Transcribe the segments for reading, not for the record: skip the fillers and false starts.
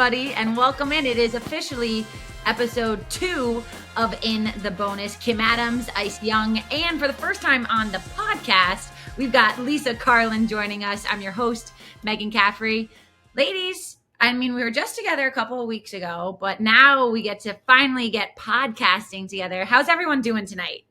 everybody, and welcome in. It is officially episode 2 of In the Bonus. Kim Adams, Ice Young, and for the first time on the podcast, we've got Lisa Carlin joining us. I'm your host, Meghan Caffrey. Ladies, I mean, we were just together a couple of weeks ago, but now we get to finally get podcasting together. How's everyone doing tonight?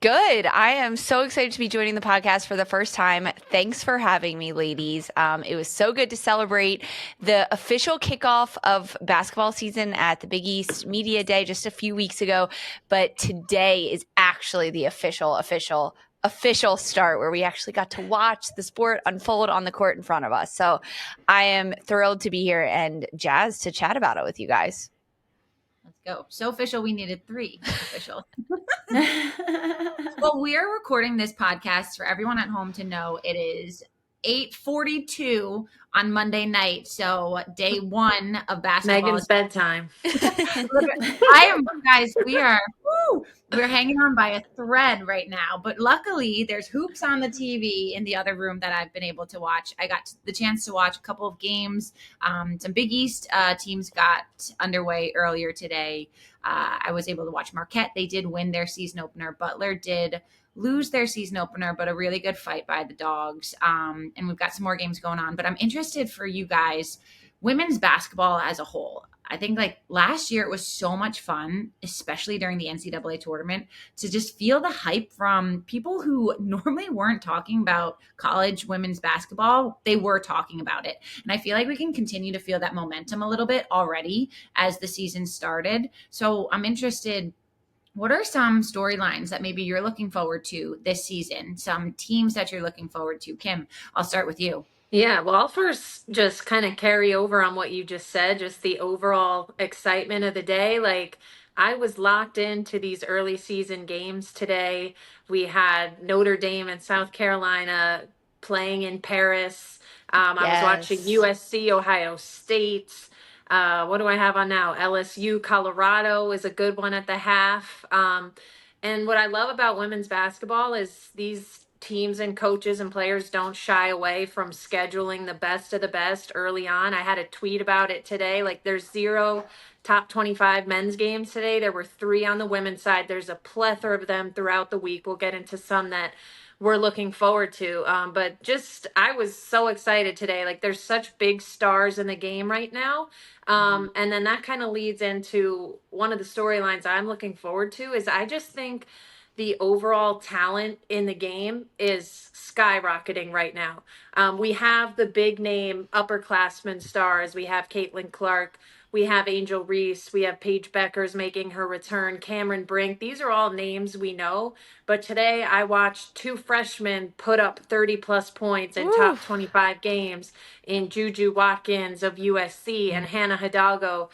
Good. I am so excited to be joining the podcast for the first time. Thanks for having me, ladies. It was so good to celebrate the official kickoff of basketball season at the Big East Media Day just a few weeks ago. But today is actually the official start where we actually got to watch the sport unfold on the court in front of us. So I am thrilled to be here and jazzed to chat about it with you guys. Let's go. So official, we needed 3 official. Well, we're recording this podcast for everyone at home to know. It is 8:42 on Monday night, so day 1 of basketball. Megan's bedtime. We're hanging on by a thread right now, but luckily there's hoops on the TV in the other room that I've been able to watch. I got the chance to watch a couple of games. Some Big East teams got underway earlier today. I was able to watch Marquette. They did win their season opener. Butler did lose their season opener, but a really good fight by the Dogs. And we've got some more games going on. But I'm interested for you guys, women's basketball as a whole. I think like last year it was so much fun, especially during the NCAA tournament, to just feel the hype from people who normally weren't talking about college women's basketball. They were talking about it. And I feel like we can continue to feel that momentum a little bit already as the season started. So I'm interested, what are some storylines that maybe you're looking forward to this season? Some teams that you're looking forward to? Kim, I'll start with you. Yeah, well, I'll first just kind of carry over on what you just said, just the overall excitement of the day. Like, I was locked into these early season games today. We had Notre Dame and South Carolina playing in Paris. I was watching USC, Ohio State. What do I have on now? LSU, Colorado is a good one at the half. And what I love about women's basketball is these teams and coaches and players don't shy away from scheduling the best of the best early on. I had a tweet about it today. Like, there's 0 top 25 men's games today. There were 3 on the women's side. There's a plethora of them throughout the week. We'll get into some that we're looking forward to. But just, I was so excited today. Like, there's such big stars in the game right now. And then that kind of leads into one of the storylines I'm looking forward to is I just think the overall talent in the game is skyrocketing right now. We have the big name upperclassmen stars. We have Caitlin Clark. We have Angel Reese. We have Paige Beckers making her return. Cameron Brink. These are all names we know. But today I watched 2 freshmen put up 30-plus points in top 25 games in Juju Watkins of USC and Hannah Hidalgo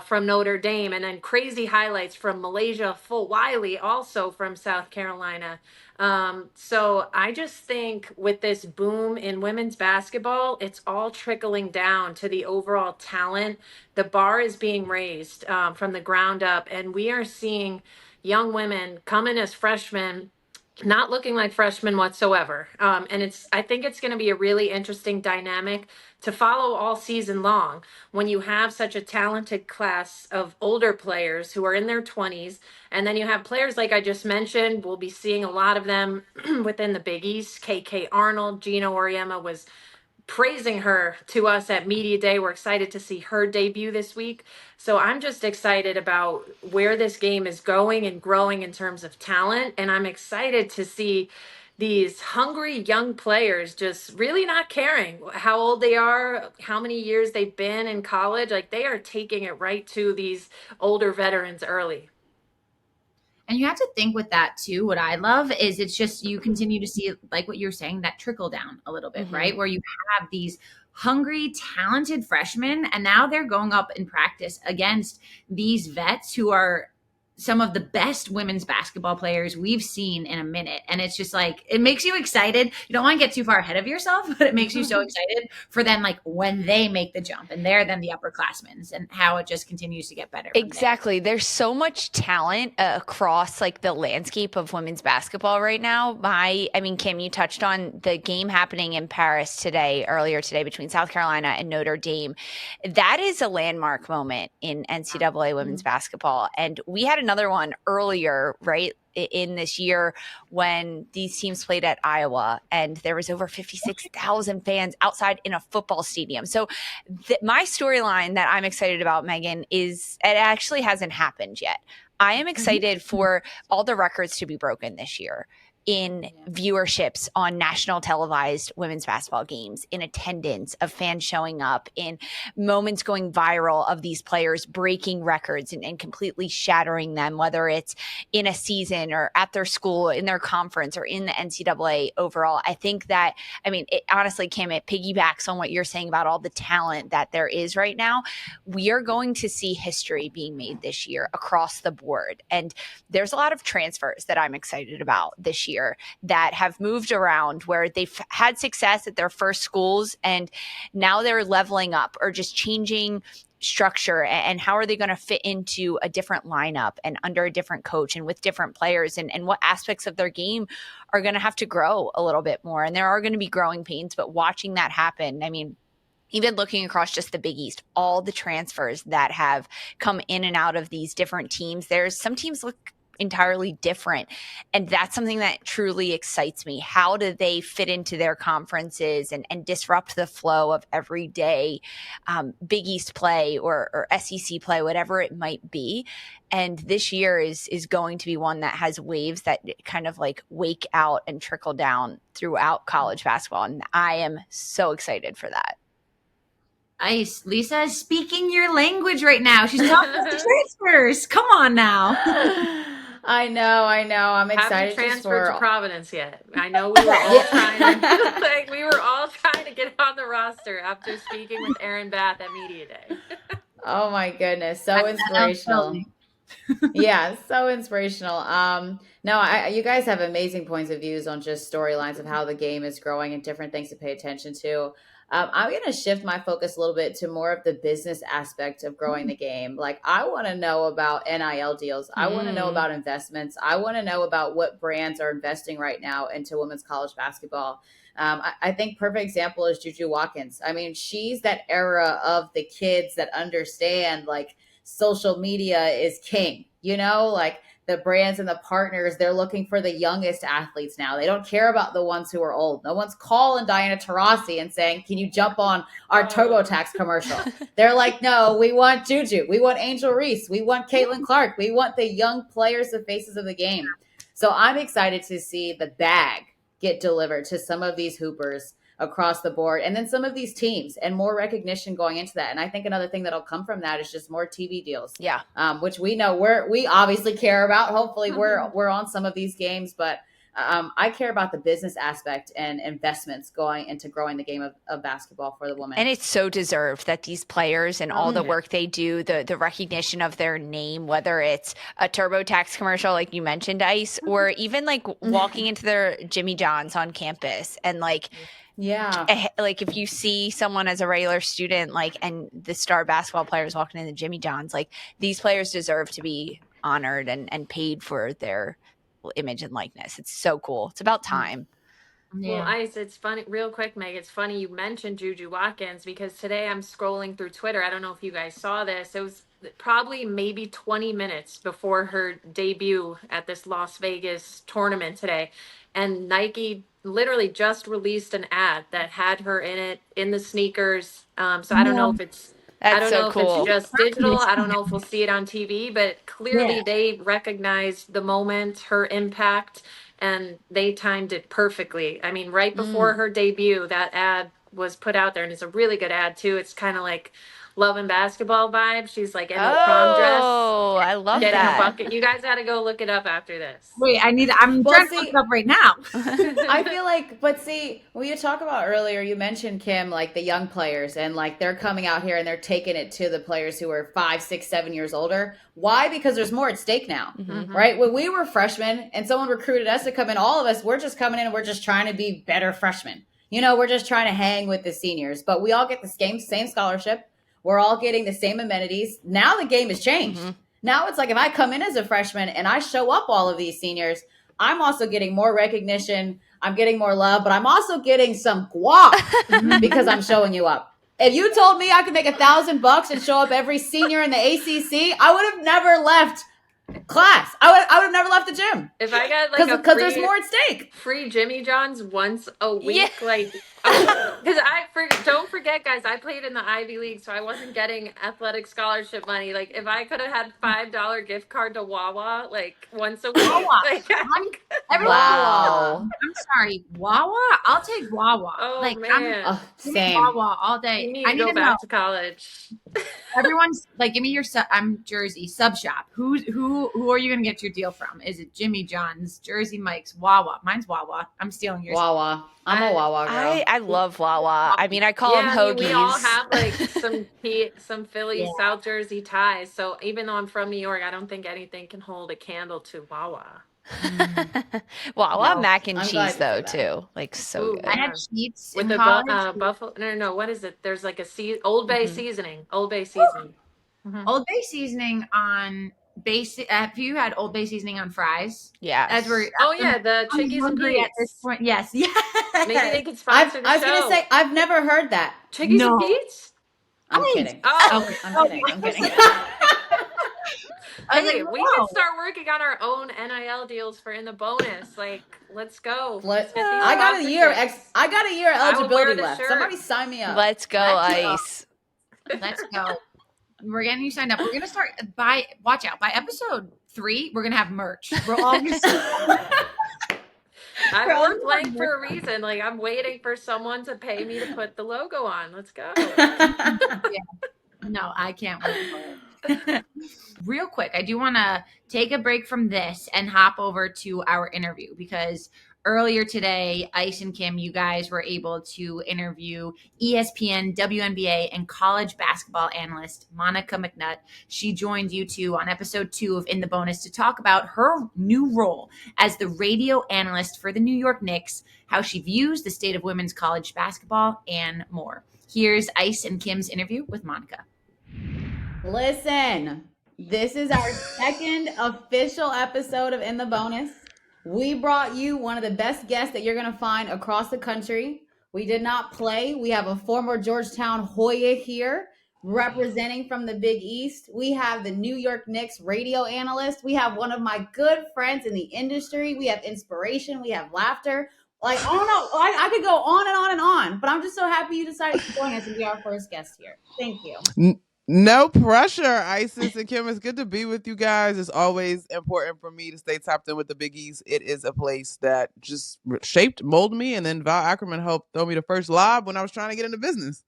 from Notre Dame. And then crazy highlights from Malaysia Fulwiley, also from South Carolina. So I just think with this boom in women's basketball, it's all trickling down to the overall talent. The bar is being raised from the ground up, and we are seeing young women come in as freshmen, not looking like freshmen whatsoever. And I think it's going to be a really interesting dynamic to follow all season long when you have such a talented class of older players who are in their 20s. And then you have players like I just mentioned. We'll be seeing a lot of them within the Big East. KK Arnold, Gino Auriemma was praising her to us at Media Day. We're excited to see her debut this week. So I'm just excited about where this game is going and growing in terms of talent. And I'm excited to see these hungry young players just really not caring how old they are, how many years they've been in college. Like, they are taking it right to these older veterans early. And you have to think with that too. What I love is it's just, you continue to see, like what you're saying, that trickle down a little bit, right? Where you have these hungry, talented freshmen, and now they're going up in practice against these vets who are some of the best women's basketball players we've seen in a minute. And it's just like, it makes you excited. You don't want to get too far ahead of yourself, but it makes you so excited for them, like when they make the jump and they're then the upperclassmen, and how it just continues to get better. Exactly. There's so much talent across like the landscape of women's basketball right now. I mean, Kim, you touched on the game happening in Paris earlier today between South Carolina and Notre Dame. That is a landmark moment in NCAA women's basketball. And we had another one earlier, right, in this year when these teams played at Iowa, and there was over 56,000 fans outside in a football stadium. So my storyline that I'm excited about, Megan, is it actually hasn't happened yet. I am excited for all the records to be broken this year in viewerships on national televised women's basketball games, in attendance of fans showing up, in moments going viral of these players breaking records and completely shattering them, whether it's in a season or at their school, in their conference, or in the NCAA overall. I think that, I mean, it, honestly, Kim, it piggybacks on what you're saying about all the talent that there is right now. We are going to see history being made this year across the board. And there's a lot of transfers that I'm excited about this year that have moved around where they've had success at their first schools and now they're leveling up or just changing structure, and how are they going to fit into a different lineup and under a different coach and with different players, and what aspects of their game are going to have to grow a little bit more. And there are going to be growing pains, but watching that happen, I mean, even looking across just the Big East, all the transfers that have come in and out of these different teams, there's some teams look entirely different. And that's something that truly excites me. How do they fit into their conferences and disrupt the flow of everyday Big East play or SEC play, whatever it might be? And this year is going to be one that has waves that kind of like wake out and trickle down throughout college basketball. And I am so excited for that. Ice. Lisa is speaking your language right now. She's talking about the transfers. Come on now. I know. I'm excited. Haven't transferred to Providence yet. I know we were all trying to, like, we were all trying to get on the roster after speaking with Aaron Bath at Media Day. Oh my goodness, so inspirational. Yeah, so inspirational. No, you guys have amazing points of views on just storylines of how the game is growing and different things to pay attention to. I'm going to shift my focus a little bit to more of the business aspect of growing the game. Like, I want to know about NIL deals. I want to know about investments. I want to know about what brands are investing right now into women's college basketball. I think perfect example is Juju Watkins. I mean, she's that era of the kids that understand, like, social media is king, like the brands and the partners, they're looking for the youngest athletes now. They don't care about the ones who are old. No one's calling Diana Taurasi and saying, can you jump on our TurboTax commercial? They're like, no, we want Juju. We want Angel Reese. We want Caitlin Clark. We want the young players, the faces of the game. So I'm excited to see the bag get delivered to some of these hoopers across the board, and then some of these teams, and more recognition going into that. And I think another thing that'll come from that is just more TV deals. Yeah. Which we know we obviously care about. Hopefully we're on some of these games, but I care about the business aspect and investments going into growing the game of basketball for the women. And it's so deserved that these players and all the work they do, the recognition of their name, whether it's a TurboTax commercial, like you mentioned, Ice, or even like walking into their Jimmy John's on campus and like, yeah, like if you see someone as a regular student, like, and the star basketball players walking into Jimmy John's, like, these players deserve to be honored and paid for their image and likeness. It's so cool. It's about time. Yeah. Well, Ice, it's funny, real quick, Meg, it's funny you mentioned Juju Watkins, because today I'm scrolling through Twitter. I don't know if you guys saw this. It was probably maybe 20 minutes before her debut at this Las Vegas tournament today. And Nike literally just released an ad that had her in it, in the sneakers. So I don't know if it's That's so if cool. it's just digital. I don't know if we'll see it on TV, but clearly they recognized the moment, her impact, and they timed it perfectly. I mean, right before her debut, that ad was put out there, and it's a really good ad too. It's kind of like Love and Basketball vibe. She's like in a prom dress. Oh, I love Getting a that. bucket. You guys got to go look it up after this. Wait, I'm trying to look it up right now. I feel like, but see, when you talk about earlier, you mentioned, Kim, like the young players, and like they're coming out here and they're taking it to the players who are 5, 6, 7 years older. Why? Because there's more at stake now, right? When we were freshmen and someone recruited us to come in, all of us, we're just coming in and we're just trying to be better freshmen. You know, we're just trying to hang with the seniors, but we all get the same scholarship. We're all getting the same amenities. Now the game has changed. Now it's like if I come in as a freshman and I show up all of these seniors, I'm also getting more recognition. I'm getting more love, but I'm also getting some guap because I'm showing you up. If you told me I could make $1,000 and show up every senior in the ACC, I would have never left class. I would have never left the gym. If I got like because there's more at stake. Free Jimmy John's once a week, Yeah. like because don't forget, guys, I played in the Ivy League, so I wasn't getting athletic scholarship money. Like if I could have had $5 gift card to Wawa like once a week, like, Wow. I'm sorry, Wawa. I'll take Wawa. oh like man, Same. Wawa all day. you need I to need go to back know. to college. Everyone's like, give me your I'm Jersey sub shop. Who are you gonna get your deal from? Is it Jimmy John's, Jersey Mike's, Wawa? Mine's Wawa. I'm stealing yours. Wawa. I'm a Wawa girl. I love Wawa. I mean, I call them I hoagies. mean, we all have like some Philly, South Jersey ties. So even though I'm from New York, I don't think anything can hold a candle to Wawa. Wawa No, mac and I'm glad cheese you though said that. too, like so Ooh, good. I had sheets with in the college. buffalo. No, what is it? There's like a Old Bay seasoning. Old Bay seasoning. Old Bay seasoning on basic. Have you had Old Bay seasoning on fries? Yeah. As we're The I'm Chickies and hungry at this Pete's. point. Yes, yes. Maybe they could sponsor the I was show. gonna say I've never heard that. Chickies No. and Pete's. I'm kidding. Oh, I'm kidding. I'm kidding. I was hey, like, we whoa. can start working on our own NIL deals for in the bonus. Like, let's go. Let's get these I got a year. sponsorships. I got a year I will wear eligibility the left. shirt. Somebody sign me up. Let's go, Ice. Let's go. We're getting you signed up. We're gonna start watch out. By episode 3, we're gonna have merch. We're all I wore blank for a reason. Like, I'm waiting for someone to pay me to put the logo on. Let's go. No, I can't wait for it. Real quick, I do want to take a break from this and hop over to our interview because earlier today, Ice and Kim, you guys were able to interview ESPN WNBA and college basketball analyst Monica McNutt. She joined you two on episode 2 of In the Bonus to talk about her new role as the radio analyst for the New York Knicks, how she views the state of women's college basketball, and more. Here's Ice and Kim's interview with Monica. Listen, this is our second official episode of In the Bonus. We brought you one of the best guests that you're going to find across the country. We did not play. We have a former Georgetown Hoya here representing from the Big East. We have the New York Knicks radio analyst. We have one of my good friends in the industry. We have inspiration. We have laughter. Like, I don't know. I could go on and on and on, but I'm just so happy you decided to join us and be our first guest here. Thank you. No pressure, Isis and Kim. It's good to be with you guys. It's always important for me to stay tapped in with the Big East. It is a place that just shaped, molded me, and then Val Ackerman helped throw me the first lob when I was trying to get into business.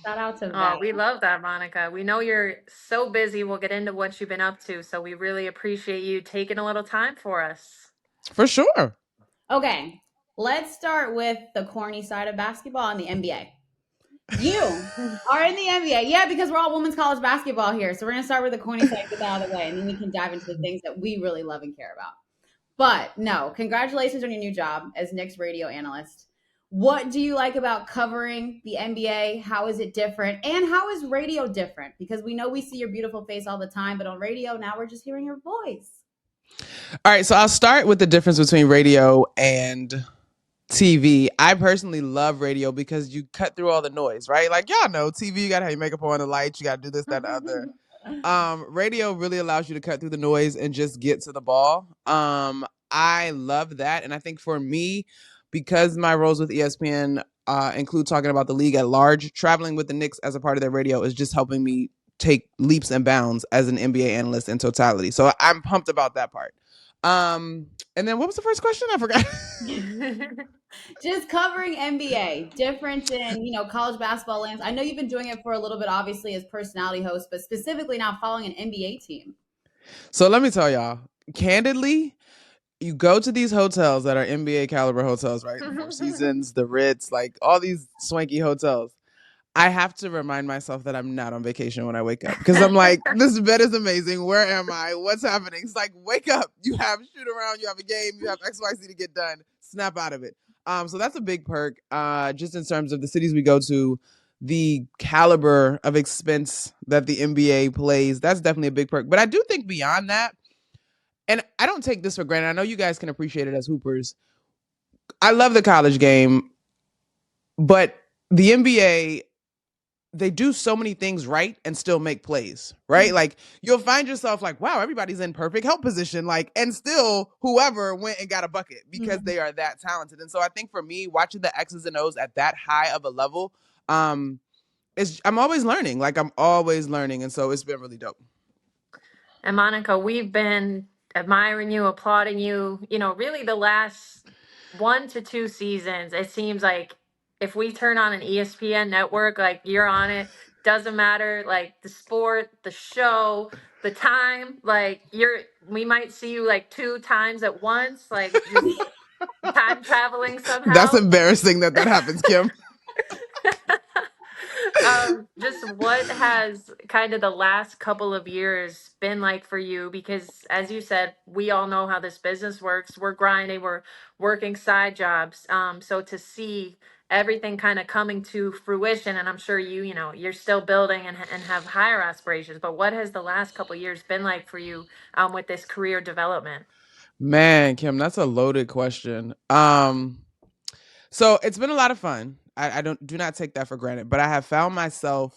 Shout out to Val. Oh, we love that, Monica. We know you're so busy. We'll get into what you've been up to. So we really appreciate you taking a little time for us. For sure. Okay, let's start with the corny side of basketball and the NBA. You are in the NBA. Yeah, because we're all women's college basketball here. So we're going to start with the corny side, get that out of the way, and then we can dive into the things that we really love and care about. But no, congratulations on your new job as Knicks radio analyst. What do you like about covering the NBA? How is it different? And how is radio different? Because we know we see your beautiful face all the time, but on radio, now we're just hearing your voice. All right, so I'll start with the difference between radio and TV. I personally love radio because you cut through all the noise, right? Like, y'all know TV, you gotta have your makeup on, the lights, you gotta do this, that, the other. Radio really allows you to cut through the noise and just get to the ball. I love that. And I think for me, because my roles with ESPN include talking about the league at large, traveling with the Knicks as a part of their radio is just helping me take leaps and bounds as an NBA analyst in totality. So I'm pumped about that part. And then what was the first question? I forgot. Just covering NBA, difference in, college basketball lands. I know you've been doing it for a little bit, obviously, as personality host, but specifically now following an NBA team. So let me tell y'all, candidly, you go to these hotels that are NBA caliber hotels, right? The Four Seasons, the Ritz, like all these swanky hotels. I have to remind myself that I'm not on vacation when I wake up because I'm like, this bed is amazing. Where am I? What's happening? It's like, wake up. You have shoot around. You have a game. You have XYZ to get done. Snap out of it. So that's a big perk. Just in terms of the cities we go to, the caliber of expense that the NBA plays, that's definitely a big perk. But I do think beyond that, and I don't take this for granted. I know you guys can appreciate it as hoopers. I love the college game, but the NBA, they do so many things right and still make plays, right? Mm-hmm. Like you'll find yourself like, wow, everybody's in perfect help position, like, and still whoever went and got a bucket because they are that talented. And so I think for me, watching the X's and O's at that high of a level, I'm always learning. Like I'm always learning, and so it's been really dope. And Monica, we've been admiring you, applauding you, really the last 1 to 2 seasons. It seems like if we turn on an ESPN network, like you're on it, doesn't matter, like the sport, the show, the time, like we might see you like 2 times at once, like just time traveling somehow. That's embarrassing that happens, Kim. Just what has kind of the last couple of years been like for you? Because as you said, we all know how this business works. We're grinding, we're working side jobs. So to see everything kind of coming to fruition, and I'm sure you're still building and have higher aspirations, but what has the last couple of years been like for you with this career development? Man, Kim, that's a loaded question. So it's been a lot of fun. I do not take that for granted, but I have found myself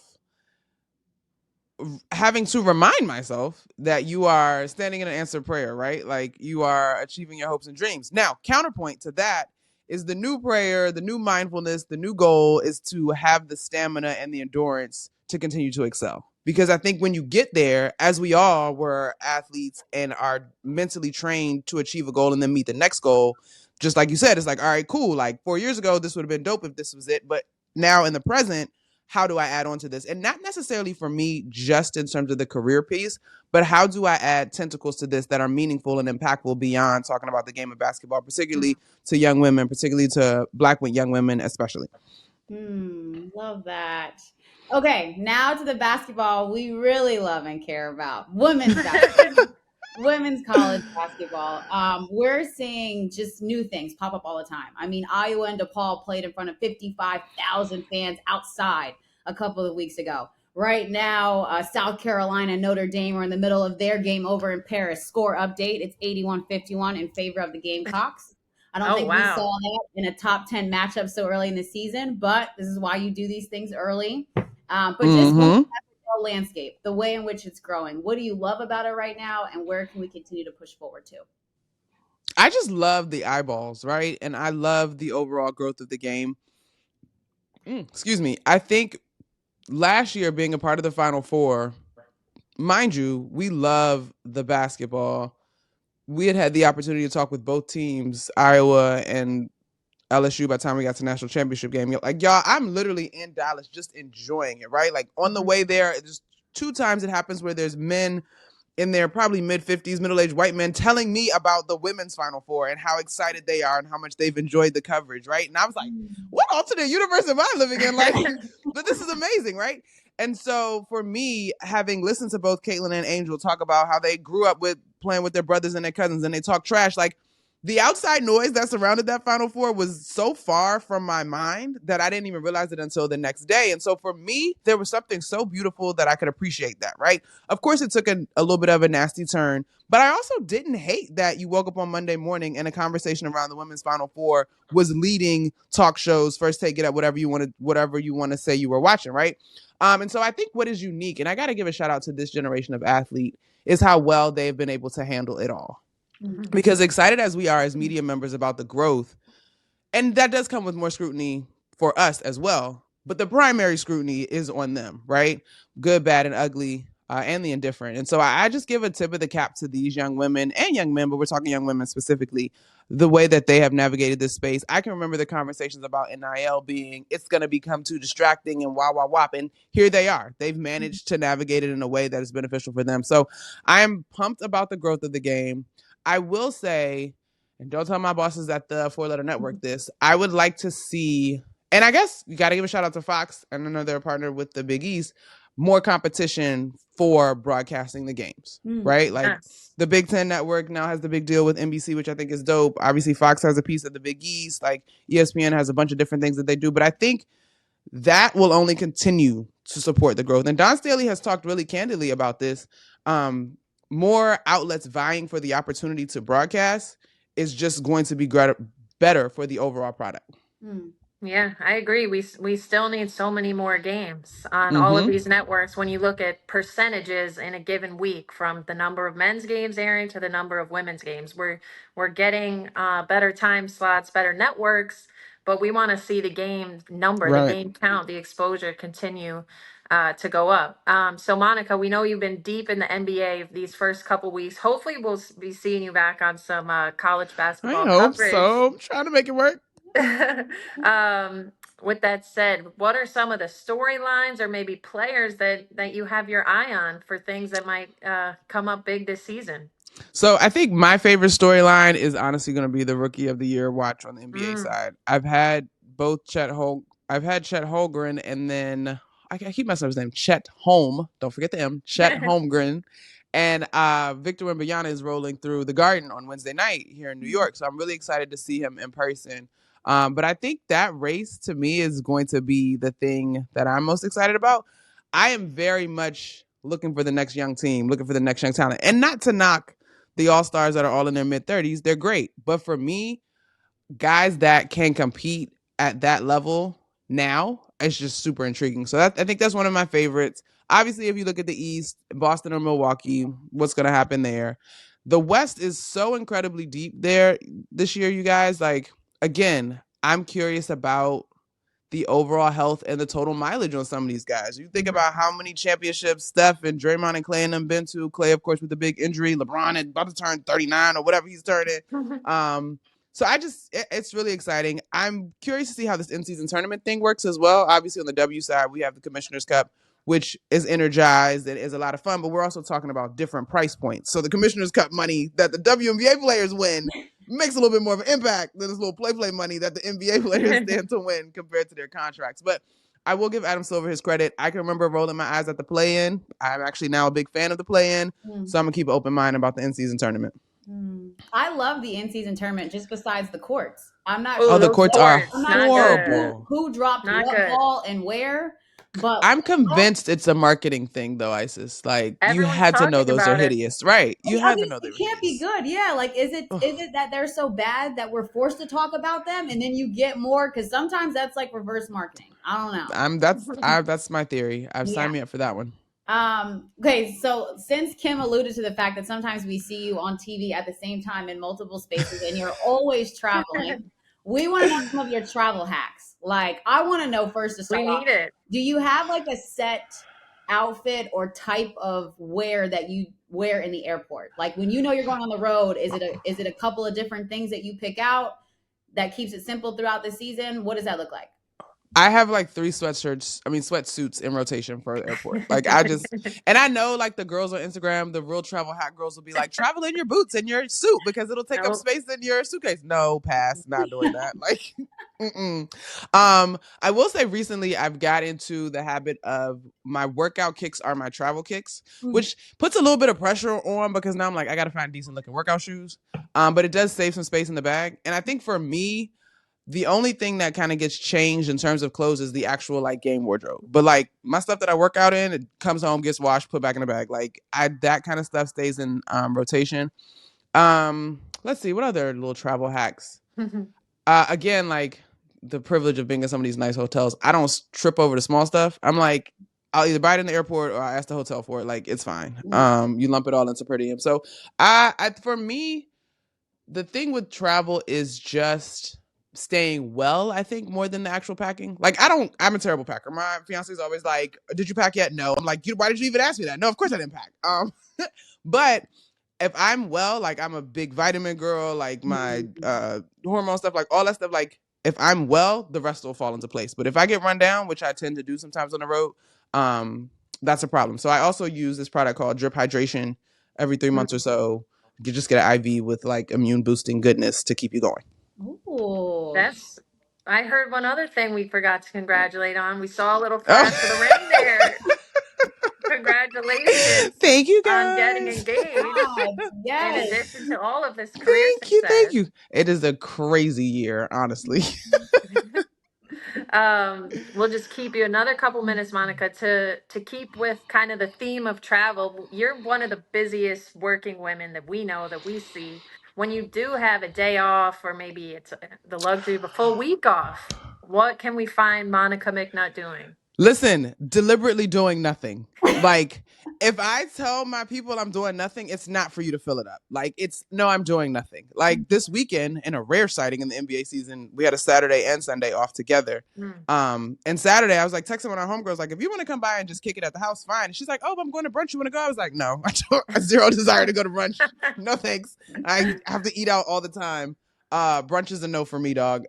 having to remind myself that you are standing in an answered prayer, right? Like you are achieving your hopes and dreams. Now, counterpoint to that is the new prayer, the new mindfulness, the new goal is to have the stamina and the endurance to continue to excel. Because I think when you get there, as we all were athletes and are mentally trained to achieve a goal and then meet the next goal, just like you said, it's like, all right, cool. Like 4 years ago, this would have been dope if this was it. But now in the present, how do I add on to this? And not necessarily for me, just in terms of the career piece, but how do I add tentacles to this that are meaningful and impactful beyond talking about the game of basketball, particularly to young women, particularly to Black young women, especially. Love that. Okay, now to the basketball we really love and care about, women's basketball. Women's college basketball. We're seeing just new things pop up all the time. I mean, Iowa and DePaul played in front of 55,000 fans outside a couple of weeks ago. Right now, South Carolina and Notre Dame are in the middle of their game over in Paris. Score update, it's 81-51 in favor of the Gamecocks. I don't think we saw that in a top 10 matchup so early in the season, but this is why you do these things early. But just landscape, the way in which it's growing. What do you love about it right now, and where can we continue to push forward to? I just love the eyeballs, right? And I love the overall growth of the game. Excuse me. I think last year being a part of the Final Four, mind you, we love the basketball. We had the opportunity to talk with both teams, Iowa and LSU, by the time we got to the national championship game. Like, y'all, I'm literally in Dallas just enjoying it, right? Like on the way there, there's 2 times it happens where there's men in their probably mid-50s, middle-aged white men telling me about the women's Final Four and how excited they are and how much they've enjoyed the coverage, right? And I was like, what alternate universe am I living in? Like, but this is amazing, right? And so for me, having listened to both Caitlin and Angel talk about how they grew up with playing with their brothers and their cousins and they talk trash, like the outside noise that surrounded that Final Four was so far from my mind that I didn't even realize it until the next day. And so for me, there was something so beautiful that I could appreciate that, right? Of course, it took a little bit of a nasty turn, but I also didn't hate that you woke up on Monday morning and a conversation around the women's Final Four was leading talk shows, First Take It Up, whatever you want to say you were watching, right? And so I think what is unique, and I got to give a shout out to this generation of athlete, is how well they've been able to handle it all. Because excited as we are as media members about the growth, and that does come with more scrutiny for us as well, but the primary scrutiny is on them, right? Good, bad, and ugly. and the indifferent. And so I just give a tip of the cap to these young women and young men, but we're talking young women specifically, the way that they have navigated this space. I can remember the conversations about NIL being, it's going to become too distracting and wop. And here they are. They've managed to navigate it in a way that is beneficial for them. So I am pumped about the growth of the game. I will say, and don't tell my bosses at the 4-letter network this, I would like to see, and I guess you got to give a shout out to Fox, and I know they're a partner with the Big East, more competition for broadcasting the games, right? Like the Big Ten Network now has the big deal with NBC, which I think is dope. Obviously, Fox has a piece of the Big East. Like ESPN has a bunch of different things that they do. But I think that will only continue to support the growth. And Don Staley has talked really candidly about this. More outlets vying for the opportunity to broadcast is just going to be better for the overall product. Yeah, I agree. We still need so many more games on all of these networks. When you look at percentages in a given week, from the number of men's games airing to the number of women's games, we're getting better time slots, better networks, but we want to see the game number, the game count, the exposure continue to go up. So Monica, we know you've been deep in the NBA these first couple weeks. Hopefully, we'll be seeing you back on some college basketball I hope coverage. so. I'm trying to make it work. With that said, what are some of the storylines or maybe players that you have your eye on for things that might come up big this season? So I think my favorite storyline is honestly going to be the Rookie of the Year watch on the NBA side. I've had both Chet Holmgren, and then I keep messing up his name, Chet Holm. Don't forget the M. Chet Holmgren. And Victor Wembanyama is rolling through the Garden on Wednesday night here in New York. So I'm really excited to see him in person. But I think that race to me is going to be the thing that I'm most excited about. I am very much looking for the next young team, looking for the next young talent. And not to knock the all-stars that are all in their mid-30s. They're great. But for me, guys that can compete at that level now, it's just super intriguing. So I think that's one of my favorites. Obviously, if you look at the East, Boston or Milwaukee, what's going to happen there? The West is so incredibly deep there this year, you guys. Like, again, I'm curious about the overall health and the total mileage on some of these guys. You think about how many championships Steph and Draymond and Clay and them been to. Clay, of course, with the big injury. LeBron is about to turn 39 or whatever he's turning. So it's really exciting. I'm curious to see how this in-season tournament thing works as well. Obviously, on the W side, we have the Commissioner's Cup, which is energized and is a lot of fun, but we're also talking about different price points. So the Commissioner's Cup money that the WNBA players win makes a little bit more of an impact than this little play money that the NBA players stand to win compared to their contracts. But I will give Adam Silver his credit. I can remember rolling my eyes at the play-in. I'm actually now a big fan of the play-in, so I'm going to keep an open mind about the in-season tournament. I love the in-season tournament just besides the courts. I'm not sure. Oh, the courts are horrible. Who dropped what ball and where? But I'm convinced it's a marketing thing, though, Isis. Like, you had to know those are hideous, right? You had to know they were can't be good. Yeah, like is it that they're so bad that we're forced to talk about them, and then you get more? Because sometimes that's like reverse marketing. I don't know. That's my theory. I've signed me up for that one. Okay, so since Kim alluded to the fact that sometimes we see you on TV at the same time in multiple spaces, and you're always traveling, we want to know some of your travel hacks. Like, I want to know first to start off, do you have like a set outfit or type of wear that you wear in the airport? Like when you know you're going on the road, is it a couple of different things that you pick out that keeps it simple throughout the season? What does that look like? I have like 3 sweatsuits in rotation for the airport. Like and I know like the girls on Instagram, the real travel hack girls will be like, travel in your boots and your suit because it'll take up space in your suitcase. No, pass, not doing that. Like, I will say recently I've got into the habit of my workout kicks are my travel kicks, which puts a little bit of pressure on because now I'm like, I got to find decent looking workout shoes. But it does save some space in the bag. And I think for me, the only thing that kind of gets changed in terms of clothes is the actual like game wardrobe. But like my stuff that I work out in, it comes home, gets washed, put back in the bag. Like that kind of stuff stays in rotation. Let's see, what other little travel hacks? Again, like the privilege of being in some of these nice hotels, I don't trip over the small stuff. I'm like, I'll either buy it in the airport or I ask the hotel for it. Like it's fine. You lump it all into per diem. So for me, the thing with travel is just staying well, I think, more than the actual packing. Like, I'm a terrible packer. My fiance's always like, did you pack yet? No. I'm like, why did you even ask me that? No, of course I didn't pack. But if I'm well, like, I'm a big vitamin girl, like my hormone stuff, like all that stuff, like if I'm well, the rest will fall into place. But if I get run down, which I tend to do sometimes on the road, that's a problem. So I also use this product called Drip Hydration every 3 months or so. You just get an IV with like immune boosting goodness to keep you going. Ooh. I heard one other thing we forgot to congratulate on. We saw a little flash of the ring there. Congratulations. Thank you, guys. On getting engaged. Yes. In addition to all of this career success. Thank you. It is a crazy year, honestly. We'll just keep you another couple minutes, Monica, to keep with kind of the theme of travel. You're one of the busiest working women that we know, that we see. When you do have a day off, or maybe it's the luxury of a full week off, what can we find Monica McNutt doing? Listen, deliberately doing nothing. Like, if I tell my people I'm doing nothing, it's not for you to fill it up. Like, I'm doing nothing. Like, this weekend, in a rare sighting in the NBA season, we had a Saturday and Sunday off together. And Saturday, I was like texting one of our homegirls, like, if you want to come by and just kick it at the house, fine. And she's like, oh, I'm going to brunch. You want to go? I was like, no, I have zero desire to go to brunch. No, thanks. I have to eat out all the time. Brunch is a no for me, dog.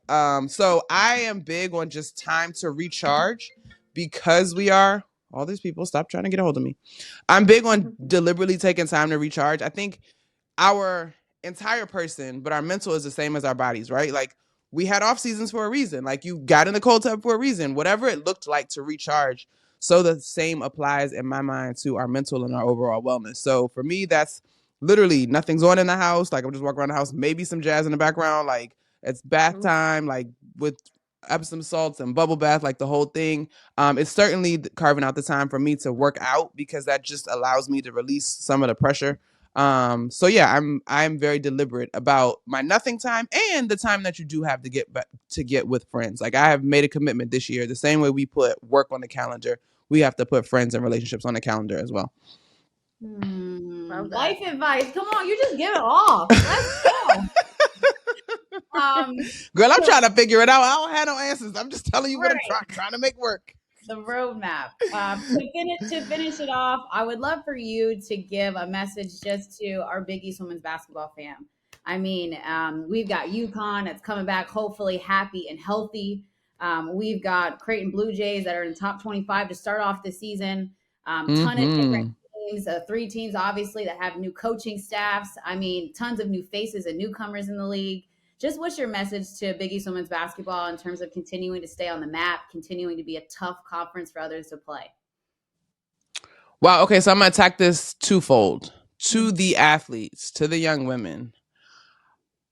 So I am big on just time to recharge. Because we are, all these people, stop trying to get a hold of me. I'm big on deliberately taking time to recharge. I think our entire person, but our mental is the same as our bodies, right? Like, we had off seasons for a reason. Like, you got in the cold tub for a reason. Whatever it looked like to recharge. So the same applies in my mind to our mental and our overall wellness. So for me, that's literally nothing's on in the house. Like, I'm just walking around the house, maybe some jazz in the background. Like, it's bath time, like with Epsom salts and bubble bath, like the whole thing. It's certainly carving out the time for me to work out, because that just allows me to release some of the pressure. So yeah, I'm very deliberate about my nothing time and the time that you do have to get with friends. Like, I have made a commitment this year, the same way we put work on the calendar, we have to put friends and relationships on the calendar as well. Life advice. Come on, you just give it off. Let's go. Girl, I'm trying to figure it out. I don't have no answers. I'm just telling you what I'm trying to make work. The roadmap. To finish it off, I would love for you to give a message just to our Big East women's basketball fam. I mean, we've got UConn that's coming back, hopefully happy and healthy. We've got Creighton Blue Jays that are in the top 25 to start off the season. Ton of different teams, 3 teams, obviously, that have new coaching staffs. I mean, tons of new faces and newcomers in the league. Just what's your message to Big East women's basketball in terms of continuing to stay on the map, continuing to be a tough conference for others to play? Wow. Okay. So I'm going to attack this twofold. To the athletes, to the young women,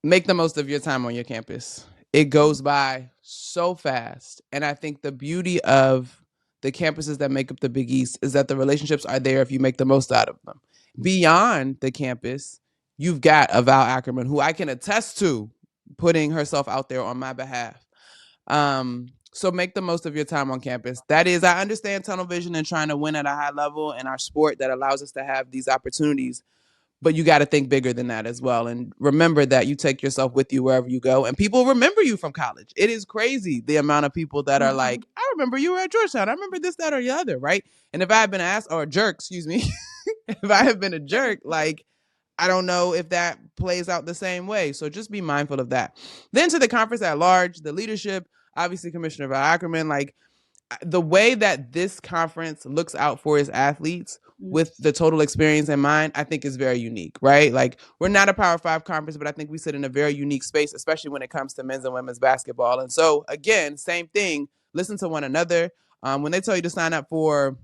make the most of your time on your campus. It goes by so fast. And I think the beauty of the campuses that make up the Big East is that the relationships are there if you make the most out of them. Beyond the campus, you've got a Val Ackerman, who I can attest to putting herself out there on my behalf. So make the most of your time on campus. That is, I understand tunnel vision and trying to win at a high level in our sport that allows us to have these opportunities, but you got to think bigger than that as well. And remember that you take yourself with you wherever you go, and people remember you from college. It is crazy the amount of people that are like, I remember you were at Georgetown. I remember this, that, or the other, right? And if I had been if I have been a jerk, like, I don't know if that plays out the same way. So just be mindful of that. Then to the conference at large, the leadership, obviously Commissioner Val Ackerman, like, the way that this conference looks out for its athletes with the total experience in mind, I think is very unique, right? Like, we're not a Power 5 conference, but I think we sit in a very unique space, especially when it comes to men's and women's basketball. And so, again, same thing, listen to one another. When they tell you to sign up for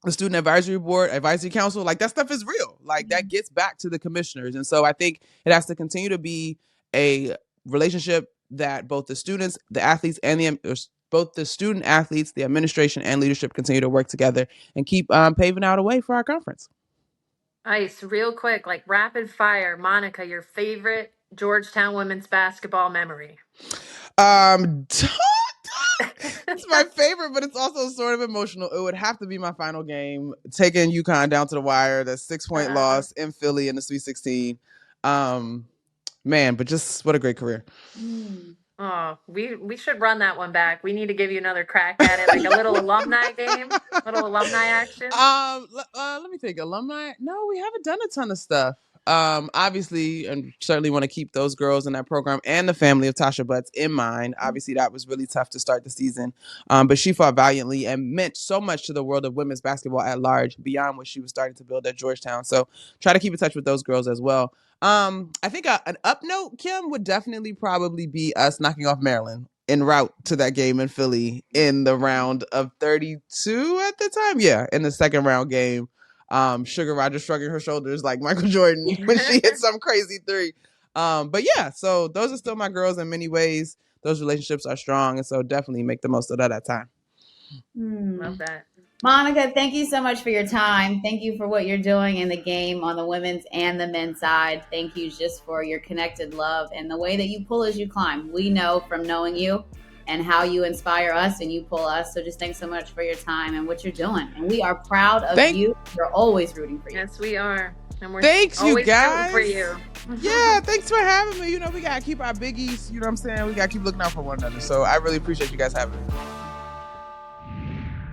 the Student Advisory Board, Advisory Council, like, that stuff is real. Like, that gets back to the commissioners. And so I think it has to continue to be a relationship that both the students, the athletes, and both the student athletes, the administration, and leadership continue to work together and keep paving out a way for our conference. Ice, real quick, like rapid fire, Monica, your favorite Georgetown women's basketball memory? It's my favorite, but it's also sort of emotional. It would have to be my final game, taking UConn down to the wire, the 6-point loss in Philly in the Sweet 16. Man, but just what a great career. Oh, we should run that one back. We need to give you another crack at it, like a little alumni game, little alumni action. Let me think. Alumni? No, we haven't done a ton of stuff. Obviously, and certainly want to keep those girls in that program and the family of Tasha Butts in mind. Obviously, that was really tough to start the season, but she fought valiantly and meant so much to the world of women's basketball at large, beyond what she was starting to build at Georgetown. So, try to keep in touch with those girls as well. I think an up note, Kim, would definitely probably be us knocking off Maryland en route to that game in Philly in the round of 32 at the time. Yeah, in the second round game. Sugar Rogers shrugging her shoulders like Michael Jordan when she hit some crazy three. But yeah, so those are still my girls in many ways. Those relationships are strong, and so definitely make the most of that time. Love that. Monica, thank you so much for your time. Thank you for what you're doing in the game on the women's and the men's side. Thank you just for your connected love and the way that you pull as you climb. We know from knowing you and how you inspire us and you pull us. So just thanks so much for your time and what you're doing. And we are proud of you. We're always rooting for you. Yes, we are. And we're thanks, always you guys. rooting for you. Yeah, thanks for having me. We got to keep our biggies. You know what I'm saying? We got to keep looking out for one another. So I really appreciate you guys having me.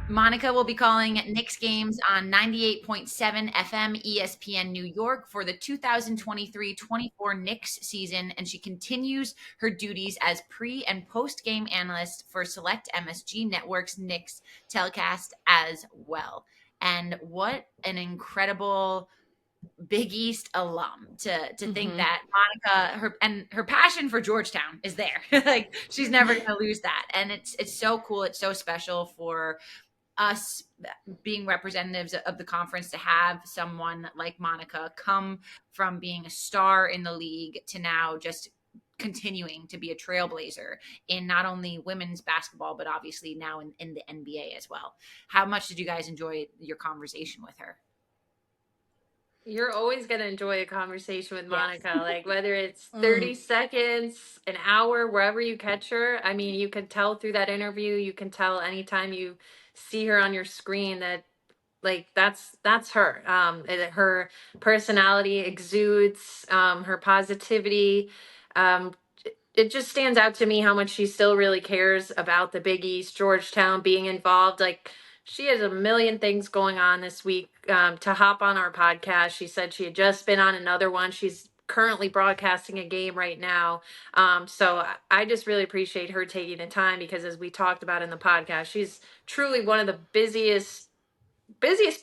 Monica will be calling Knicks games on 98.7 FM ESPN New York for the 2023-24 Knicks season, and she continues her duties as pre- and post-game analyst for select MSG Network's Knicks telecast as well. And what an incredible Big East alum to think that Monica, her passion for Georgetown is there. Like, she's never going to lose that. And it's so cool. It's so special for us being representatives of the conference to have someone like Monica come from being a star in the league to now just continuing to be a trailblazer in not only women's basketball, but obviously now in the NBA as well. How much did you guys enjoy your conversation with her? You're always going to enjoy a conversation with Monica, like whether it's 30 seconds, an hour, wherever you catch her. I mean, you can tell through that interview, you can tell anytime you see her on your screen that like that's her. Her personality exudes, her positivity. It just stands out to me how much she still really cares about the Big East, Georgetown being involved. Like, she has a million things going on this week to hop on our podcast. She said she had just been on another one. She's currently broadcasting a game right now. So I just really appreciate her taking the time because, as we talked about in the podcast, she's truly one of the busiest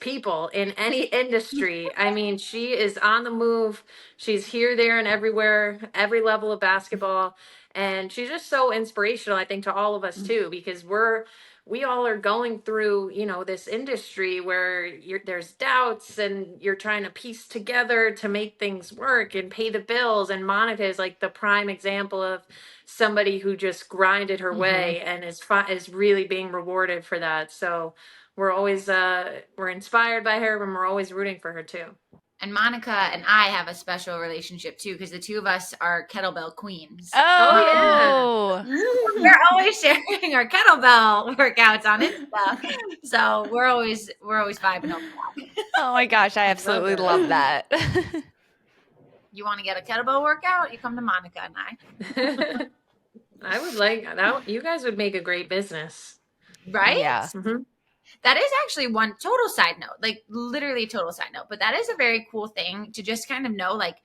people in any industry. I mean, she is on the move. She's here, there, and everywhere, every level of basketball. And she's just so inspirational, I think, to all of us too, because we all are going through, this industry where there's doubts and you're trying to piece together to make things work and pay the bills. And Monica is like the prime example of somebody who just grinded her way and is really being rewarded for that. So we're always we're inspired by her, and we're always rooting for her too. And Monica and I have a special relationship too, because the two of us are kettlebell queens. Oh, yeah. We're always sharing our kettlebell workouts on Insta, so we're always vibing over that. Oh my gosh, I absolutely love that. You want to get a kettlebell workout? You come to Monica and I. I would like that. You guys would make a great business, right? Yeah. That is actually one total side note, like literally total side note, but that is a very cool thing to just kind of know, like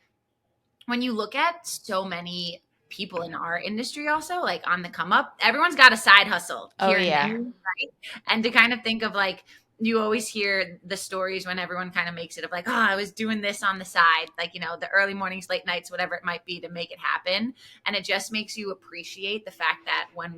when you look at so many people in our industry also like on the come up, everyone's got a side hustle here and there, right? And to kind of think of like, you always hear the stories when everyone kind of makes it of like, oh, I was doing this on the side, like, the early mornings, late nights, whatever it might be to make it happen. And it just makes you appreciate the fact that when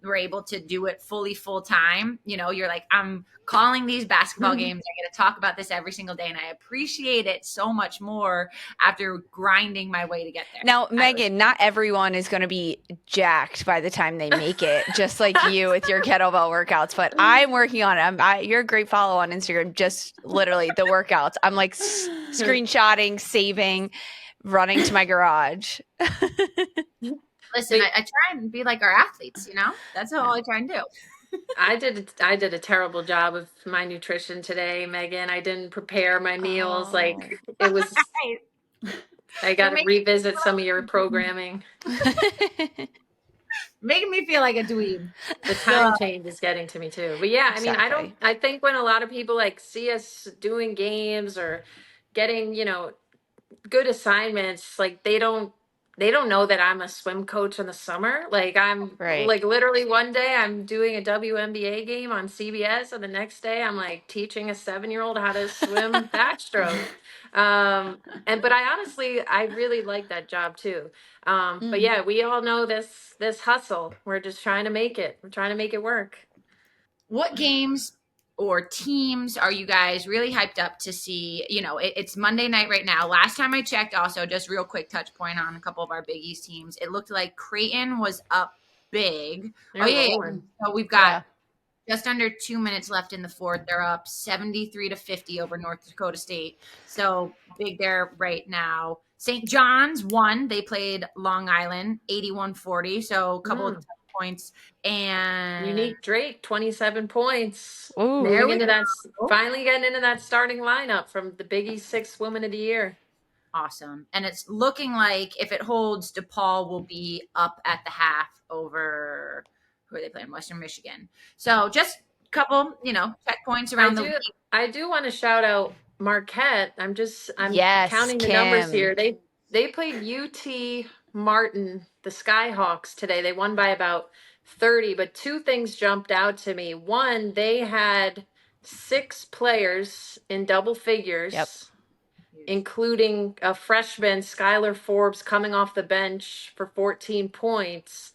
we're able to do it fully full time, you're like, I'm calling these basketball games. I get to talk about this every single day. And I appreciate it so much more after grinding my way to get there. Now, Megan, not everyone is going to be jacked by the time they make it, just like you with your kettlebell workouts. But I'm working on it. You're a great follow on Instagram, just literally the workouts. I'm like screenshotting, saving, running to my garage. Listen, I try and be like our athletes, That's all I try and do. I did a terrible job of my nutrition today, Megan. I didn't prepare my meals. Like, it was, I got to revisit some of your programming. making me feel like a dweeb. The time change is getting to me too. But yeah, I mean, Exactly. I think when a lot of people like see us doing games or getting, good assignments, like they don't know that I'm a swim coach in the summer. Like I'm Right. like literally one day I'm doing a WNBA game on CBS and the next day I'm like teaching a 7-year-old how to swim backstroke. But I really like that job too. But yeah, we all know this hustle. We're just trying to make it. We're trying to make it work. What games or teams are you guys really hyped up to see? It's Monday night right now. Last time I checked, also just real quick touch point on a couple of our Big East teams. It looked like Creighton was up big. They're Yeah. rolling. So we've got just under 2 minutes left in the fourth. They're up 73-50 over North Dakota State. So big there right now. St. John's won. They played Long Island 81-40. So a couple of points. And Unique Drake, 27 points. Ooh. Finally getting into that starting lineup from the Big East 6th Woman of the Year. Awesome. And it's looking like if it holds, DePaul will be up at the half over who are they playing? Western Michigan. So just a couple, checkpoints around the league. I do want to shout out Marquette. I'm Yes, counting the numbers here. They played UT Martin, the Skyhawks today. They won by about 30, but two things jumped out to me. One, they had 6 players in double figures. Yep. Including a freshman, Skylar Forbes, coming off the bench for 14 points.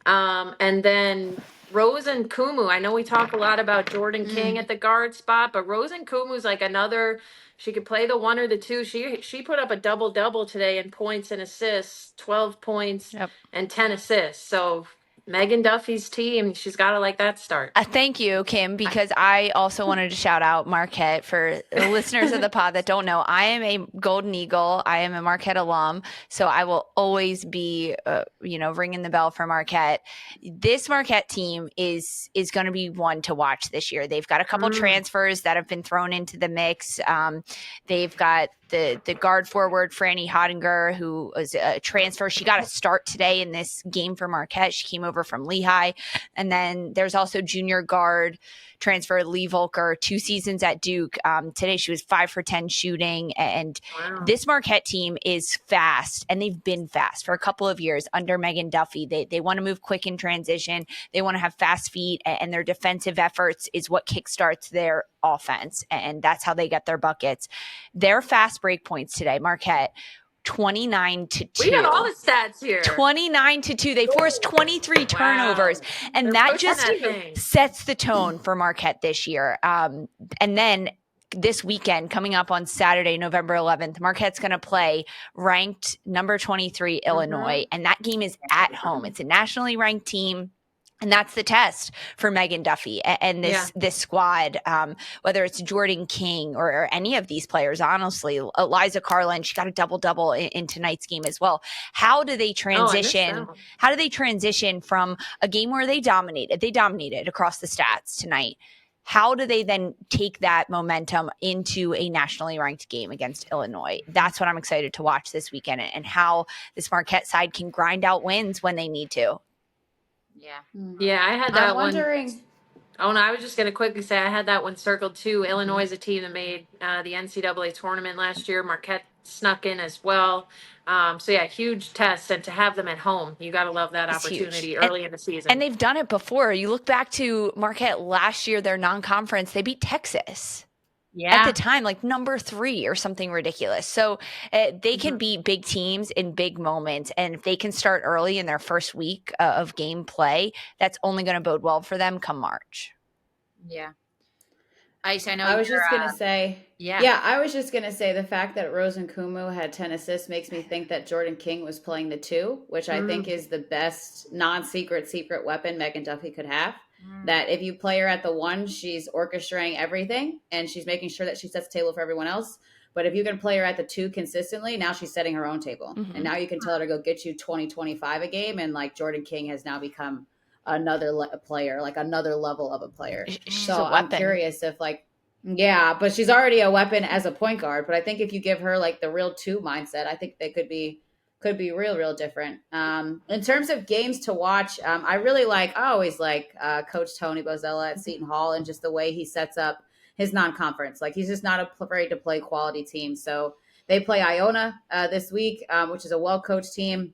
And then Rose and Kumu. I know we talk a lot about Jordan King at the guard spot, but Rose and Kumu's like another. She could play the 1 or the 2. She put up a double today in points and assists, 12 points and 10 assists. So Megan Duffy's team, she's got to like that start. Thank you, Kim, because I also wanted to shout out Marquette. For the listeners of the pod that don't know, I am a Golden Eagle. I am a Marquette alum, so I will always be, ringing the bell for Marquette. This Marquette team is going to be one to watch this year. They've got a couple transfers that have been thrown into the mix. They've got the guard forward, Franny Hottinger, who was a transfer. She got a start today in this game for Marquette. She came over from Lehigh. And then there's also junior guard transfer Lee Volker, 2 seasons at Duke. Today she was 5 for 10 shooting. And this Marquette team is fast, and they've been fast for a couple of years under Megan Duffy. They want to move quick in transition. They want to have fast feet, and their defensive efforts is what kickstarts their offense. And that's how they get their buckets. Their fast break points today, Marquette, 29-2. We got all the stats here. 29-2. They forced 23 turnovers. And that just sets the tone for Marquette this year. And then this weekend, coming up on Saturday, November 11th, Marquette's going to play ranked number 23 Illinois. And that game is at home. It's a nationally ranked team. And that's the test for Megan Duffy and this squad, whether it's Jordan King or any of these players, honestly. Eliza Carlin, she got a double-double in tonight's game as well. How do they transition? How do they transition from a game where they dominated? They dominated across the stats tonight. How do they then take that momentum into a nationally ranked game against Illinois? That's what I'm excited to watch this weekend, and how this Marquette side can grind out wins when they need to. Yeah, I had that I'm wondering. one. Oh, no, I was just going to quickly say I had that one circled too. Illinois is a team that made the NCAA tournament last year. Marquette snuck in as well. Huge test. And to have them at home, you got to love that opportunity early in the season. And they've done it before. You look back to Marquette last year, their non-conference, they beat Texas. At the time, like number 3 or something ridiculous. So they can beat big teams in big moments. And if they can start early in their first week of game play, that's only going to bode well for them come March. Yeah. Ice, I know I was just going to say, I was just going to say the fact that Rose and Kumu had 10 assists makes me think that Jordan King was playing the 2, which I think is the best non-secret weapon Megan Duffy could have. That if you play her at the 1, she's orchestrating everything and she's making sure that she sets the table for everyone else. But if you can play her at the 2 consistently, now she's setting her own table. And now you can tell her to go get you 20, 25 a game. And like Jordan King has now become another player, like another level of a player. So I'm curious if but she's already a weapon as a point guard. But I think if you give her like the real 2 mindset, I think they could be could be real different. In terms of games to watch, I always like Coach Tony Bozzella at Seton Hall, and just the way he sets up his non-conference. Like, he's just not afraid to play quality teams. So they play Iona this week, which is a well-coached team.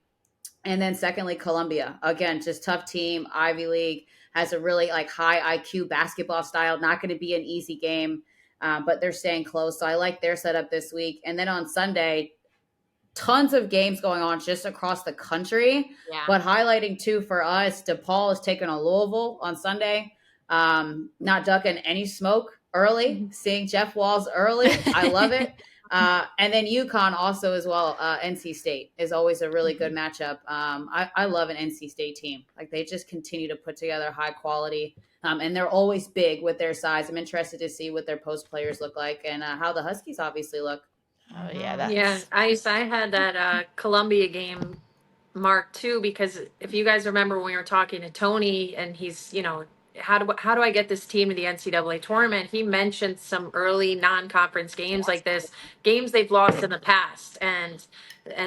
And then secondly, Columbia. Again, just tough team, Ivy League, has a really like high IQ basketball style. Not going to be an easy game, but they're staying close. So I like their setup this week. And then on Sunday, tons of games going on just across the country. Yeah. But highlighting too for us, DePaul is taking on Louisville on Sunday. Not ducking any smoke early, seeing Jeff Walls early. I love it. And then UConn also as well. NC State is always a really good matchup. I love an NC State team. Like, they just continue to put together high quality. And they're always big with their size. I'm interested to see what their post players look like, and how the Huskies obviously look. Oh yeah, Yeah, I had that Columbia game marked too, because if you guys remember when we were talking to Tony, and he's, how do I get this team to the NCAA tournament? He mentioned some early non-conference games like this, games they've lost in the past, and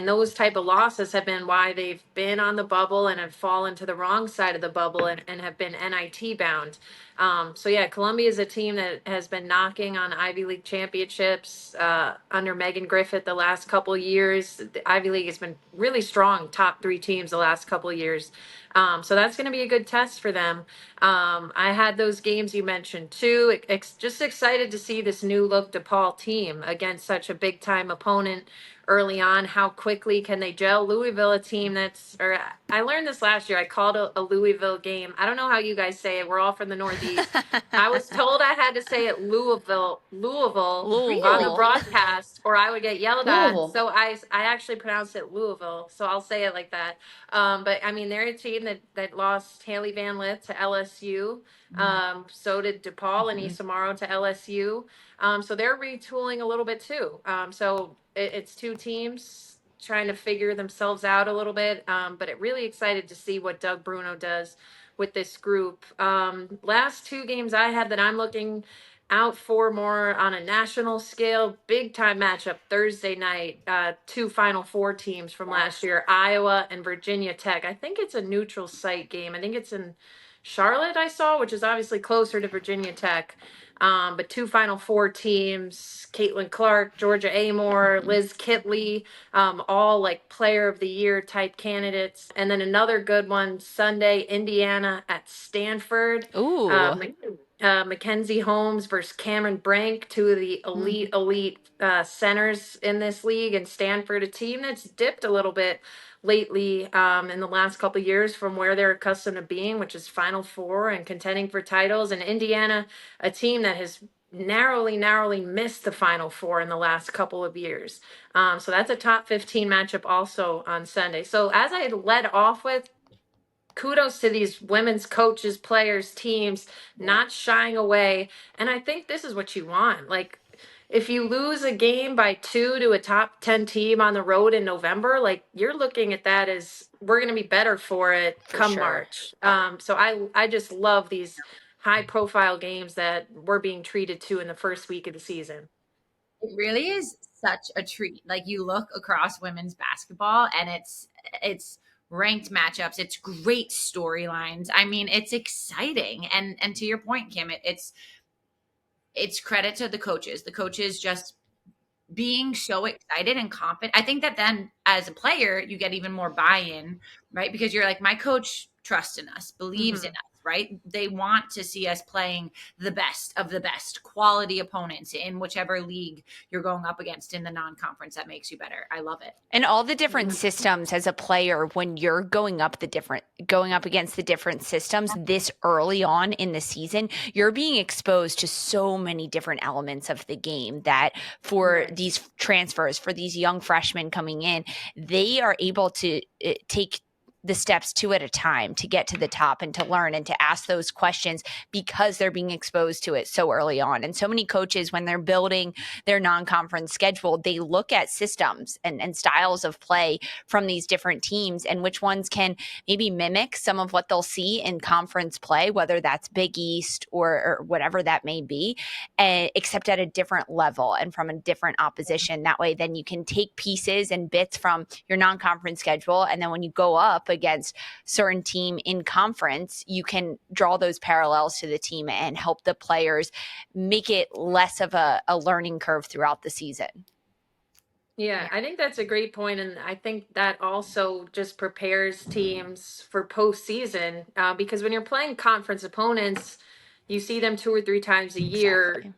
those type of losses have been why they've been on the bubble and have fallen to the wrong side of the bubble, and have been NIT bound. So yeah, Columbia is a team that has been knocking on Ivy League championships under Megan Griffith the last couple of years. The Ivy League has been really strong, top 3 teams the last couple of years. So that's going to be a good test for them. I had those games you mentioned too. Just excited to see this new look DePaul team against such a big time opponent early on. How quickly can they gel? Louisville, a team I learned this last year. I called a Louisville game. I don't know how you guys say it. We're all from the Northeast. I was told I had to say it Louisville on the broadcast, or I would get yelled at. So I actually pronounced it Louisville. So I'll say it like that. But I mean, they're a team that lost Haley Van Lith to LSU. So did DePaul and Isamaro to LSU. So they're retooling a little bit too. So it's 2 teams trying to figure themselves out a little bit. But really excited to see what Doug Bruno does with this group. Last 2 games I had that I'm looking out for more on a national scale, big time matchup Thursday night. 2 Final Four teams from last year, Iowa and Virginia Tech. I think it's a neutral site game. I think it's in Charlotte, I saw, which is obviously closer to Virginia Tech. But 2 Final Four teams, Caitlin Clark, Georgia Amore, Liz Kitley, all like player of the year type candidates. And then another good one, Sunday, Indiana at Stanford. Ooh. Mackenzie Holmes versus Cameron Brink, 2 of the elite centers in this league. And Stanford, a team that's dipped a little bit lately in the last couple of years from where they're accustomed to being, which is Final Four and contending for titles. And Indiana, a team that has narrowly missed the Final Four in the last couple of years. So that's a top 15 matchup also on Sunday. So as I led off with, kudos to these women's coaches, players, teams, not shying away. And I think this is what you want. Like, if you lose a game by 2 to a top 10 team on the road in November, like, you're looking at that as we're going to be better for it come March. So I just love these high profile games that we're being treated to in the first week of the season. It really is such a treat. Like, you look across women's basketball and it's ranked matchups. It's great storylines. I mean, it's exciting. And to your point, Kim, it's credit to the coaches. The coaches just being so excited and confident. I think that then as a player, you get even more buy-in, right? Because you're like, my coach trusts in us, believes in us, right? They want to see us playing the best of the best quality opponents in whichever league you're going up against in the non-conference that makes you better. I love it. And all the different systems as a player, when you're going up against the different systems this early on in the season, you're being exposed to so many different elements of the game that for these transfers, for these young freshmen coming in, they are able to take the steps 2 at a time to get to the top and to learn and to ask those questions because they're being exposed to it so early on. And so many coaches, when they're building their non-conference schedule, they look at systems and styles of play from these different teams and which ones can maybe mimic some of what they'll see in conference play, whether that's Big East or whatever that may be, except at a different level and from a different opposition. That way, then you can take pieces and bits from your non-conference schedule. And then when you go up against certain team in conference, you can draw those parallels to the team and help the players make it less of a learning curve throughout the season. Yeah, I think that's a great point, and I think that also just prepares teams for postseason because when you're playing conference opponents, you see them 2 or 3 times a year. Exactly.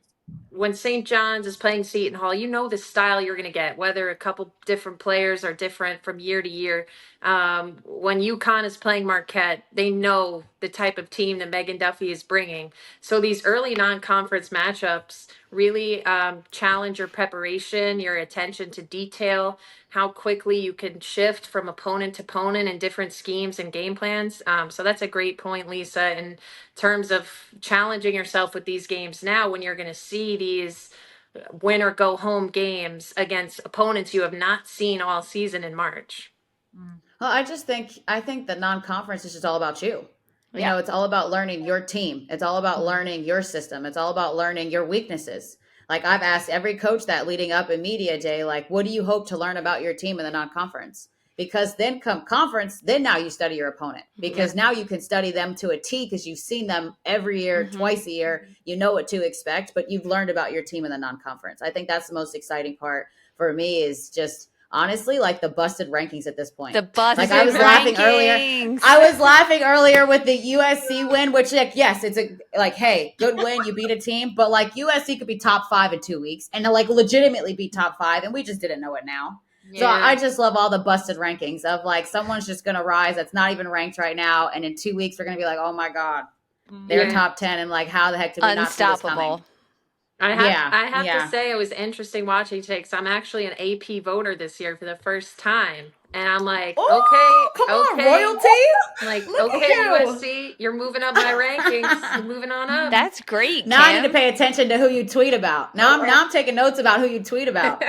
When St. John's is playing Seton Hall, you know the style you're going to get, whether a couple different players are different from year to year. When UConn is playing Marquette, they know the type of team that Megan Duffy is bringing. So these early non-conference matchups really challenge your preparation, your attention to detail, how quickly you can shift from opponent to opponent in different schemes and game plans. So that's a great point, Lisa, in terms of challenging yourself with these games now when you're going to see these win or go home games against opponents you have not seen all season in March. Well, I think the non-conference is just all about you. You know, it's all about learning your team. It's all about learning your system. It's all about learning your weaknesses. Like I've asked every coach that leading up in media day, like, what do you hope to learn about your team in the non-conference? Because then come conference, then now you study your opponent because now you can study them to a T because you've seen them every year, twice a year. You know what to expect, but you've learned about your team in the non-conference. I think that's the most exciting part for me is just honestly like the busted rankings at this point. The busted I was laughing rankings. I was laughing earlier with the USC win, which like, yes, it's a like, hey, good win. You beat a team, but like USC could be top 5 in 2 weeks and like legitimately be top 5. And we just didn't know it now. Yeah. So I just love all the busted rankings of like someone's just going to rise that's not even ranked right now. And in 2 weeks, we're going to be like, oh my God, they're top 10. And like, how the heck did we not see this coming? I have to say it was interesting watching today because I'm actually an AP voter this year for the first time. And I'm like, come on, royalty. I'm like, USC, you're moving up my rankings. You're moving on up. That's great. Now Kim. I need to pay attention to who you tweet about. Now I'm taking notes about who you tweet about.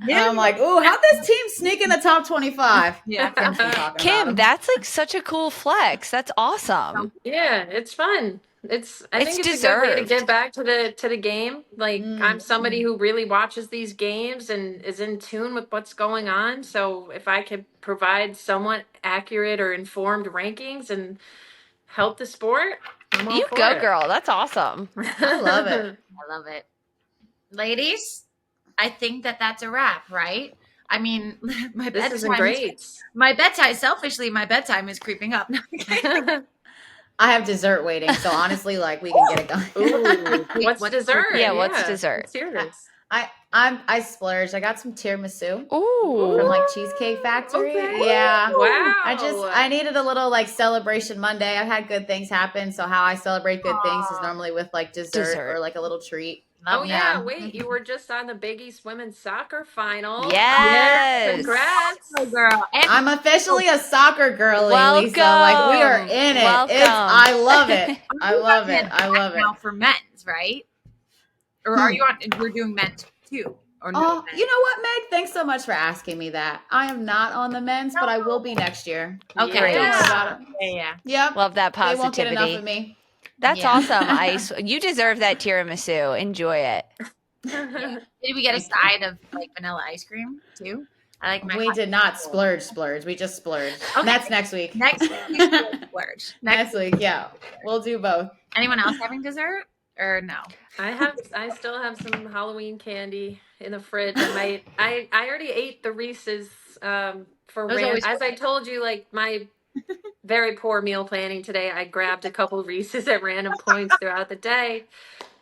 I'm like, ooh, how'd this team sneak in the top 25? Yeah, Kim, that's like such a cool flex. That's awesome. Yeah, it's fun. I think it's a good way to get back to the game. Like I'm somebody who really watches these games and is in tune with what's going on. So if I could provide somewhat accurate or informed rankings and help the sport, I'm all for it. Girl. That's awesome. I love it. I love it. Ladies, I think that's a wrap, right? I mean, my bedtime is creeping up. I have dessert waiting, so honestly, like we can get it going. Ooh, what's dessert? Yeah, what's dessert? Let's hear this. I splurged. I got some tiramisu. Ooh, from like Cheesecake Factory. Okay. Yeah, wow. I needed a little like celebration Monday. I've had good things happen, so how I celebrate good things is normally with like dessert or like a little treat. Wait, you were just on the Big East women's soccer final. Yes. Congrats. Oh, girl. I'm officially a soccer girl, Lisa. Like we are in it. Welcome. I love it. I love it. I love it. Now for men's, right? Or are you on? We're doing men's too. Or no you know what, Meg? Thanks so much for asking me that. I am not on the men's, but I will be next year. Okay. Don't worry about it. Yeah. Yep. Love that positivity. They won't get enough of me. That's awesome. You deserve that tiramisu. Enjoy it. Did we get a side of like vanilla ice cream too? I like we did not splurge. We just splurged. Okay. That's next week. Next week, splurge. Next week, yeah. We'll do both. Anyone else having dessert or no? I still have some Halloween candy in the fridge. I already ate the Reese's for as I told you, like my very poor meal planning today. I grabbed a couple of Reese's at random points throughout the day.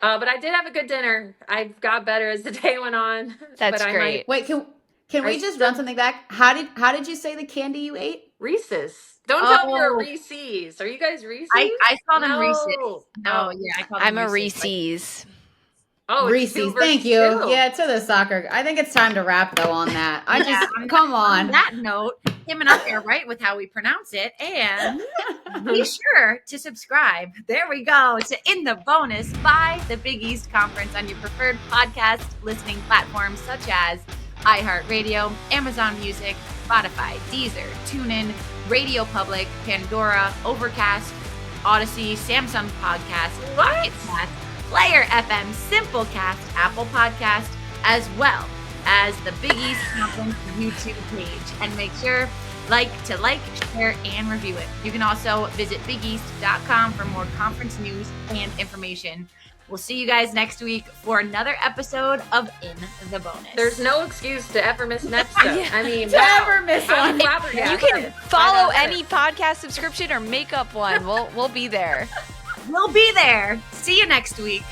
But I did have a good dinner. I got better as the day went on. That's great. Wait, can we just run something back? How did you say the candy you ate? Reese's. Don't tell me you're Reese's. Are you guys Reese's? I call them Reese's. No, yeah, I'm a Reese's. Oh, Reese's. Thank you. Yeah, to the soccer. I think it's time to wrap though on that. Come on. On that note, Him and up there, right, with how we pronounce it. And be sure to subscribe. There we go. To In the Bonus by the Big East Conference on your preferred podcast listening platforms such as iHeartRadio, Amazon Music, Spotify, Deezer, TuneIn, Radio Public, Pandora, Overcast, Odyssey, Samsung Podcast, Pocket Cast, Player FM, Simplecast, Apple Podcast, as well as the Big East Conference YouTube page. And make sure to like, share, and review it. You can also visit bigeast.com for more conference news and information. We'll see you guys next week for another episode of In the Bonus. There's no excuse to ever miss an episode. Yeah. I mean, ever miss one. You can follow any podcast subscription or make up one. We'll be there. We'll be there. See you next week.